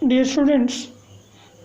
Dear students,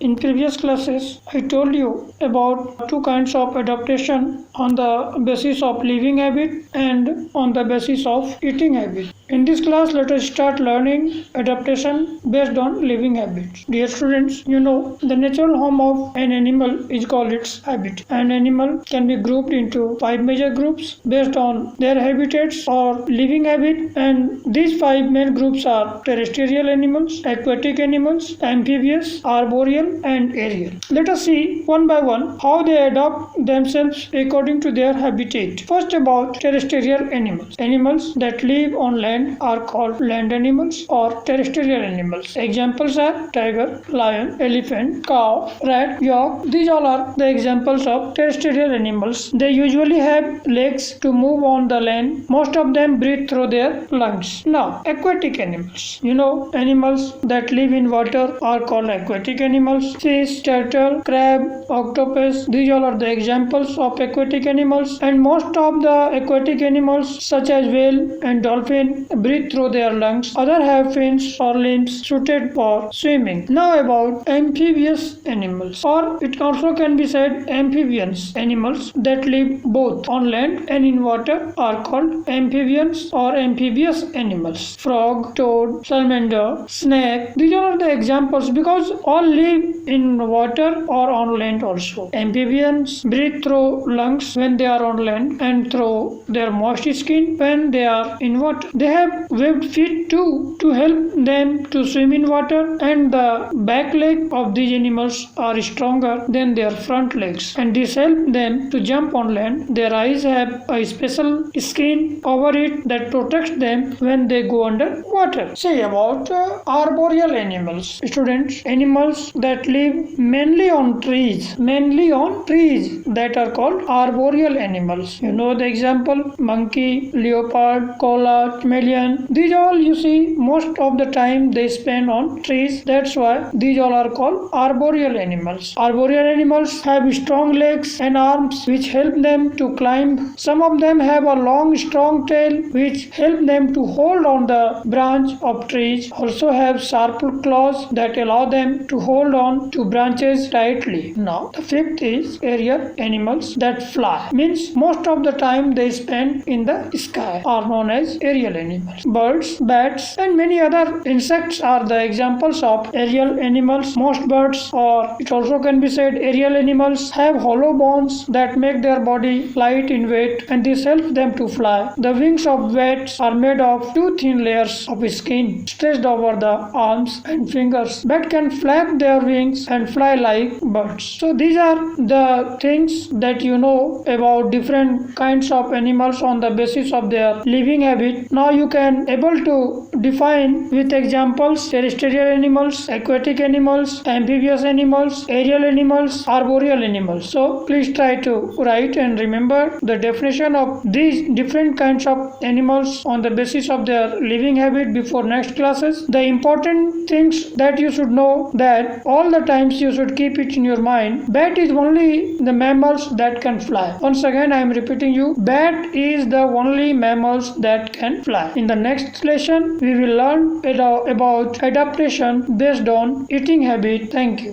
in previous classes, I told you about two kinds of adaptation on the basis of living habit and on the basis of eating habit. In this class, let us start learning adaptation based on living habits. Dear students, you know the natural home of an animal is called its habitat. An animal can be grouped into five major groups based on their habitats or living habit, and these five main groups are terrestrial animals, aquatic animals, amphibious, arboreal, and aerial. Let us see one by one how they adapt themselves according to their habitat. First, about terrestrial animals. Animals that live on land are called land animals or terrestrial animals. Examples are tiger, lion, elephant, cow, rat, yak. These all are the examples of terrestrial animals. They usually have legs to move on the land. Most of them breathe through their lungs. Now, aquatic animals. You know, animals that live in water are called aquatic animals. Fish, turtle, crab, octopus. These all are the examples of aquatic animals, and most of the aquatic animals such as whale and dolphin breathe through their lungs. Others have fins or limbs suited for swimming. Now about amphibious animals, or it also can be said amphibians. Animals that live both on land and in water are called amphibians or amphibious animals. Frog, toad, salamander, snake. These are the examples because all live in water or on land also. Amphibians breathe through lungs when they are on land and through their moist skin when they are in water. They have webbed feet too to help them to swim in water, and the back leg of these animals are stronger than their front legs, and this helps them to jump on land. Their eyes have a special skin over it that protects them when they go under water. Say about arboreal animals. Students, animals that live mainly on trees that are called arboreal animals. You know the example: monkey, leopard, koala, chameleon. These all you see most of the time they spend on trees. That's why these all are called arboreal animals. Arboreal animals have strong legs and arms which help them to climb. Some of them have a long strong tail which help them to hold on the branch of trees. Also have sharp claws that allow them to hold on to branches tightly. Now the fifth is aerial animals that fly. Means most of the time they spend in the sky are known as aerial animals. Birds, bats, and many other insects are the examples of aerial animals. Most birds, or it also can be said aerial animals, have hollow bones that make their body light in weight, and this helps them to fly. The wings of bats are made of two thin layers of skin stretched over the arms and fingers. Bat can flap their wings and fly like birds. So these are the things that you know about different kinds of animals on the basis of their living habit. Now you can able to define with examples terrestrial animals, aquatic animals, amphibious animals, aerial animals, arboreal animals. So please try to write and remember the definition of these different kinds of animals on the basis of their living habit before next classes. The important things that you should know, that all the times you should keep it in your mind: bat is only the mammals that can fly. Once again I am repeating you, bat is the only mammals that can fly. In the next lesson we will learn about adaptation based on eating habit. Thank you.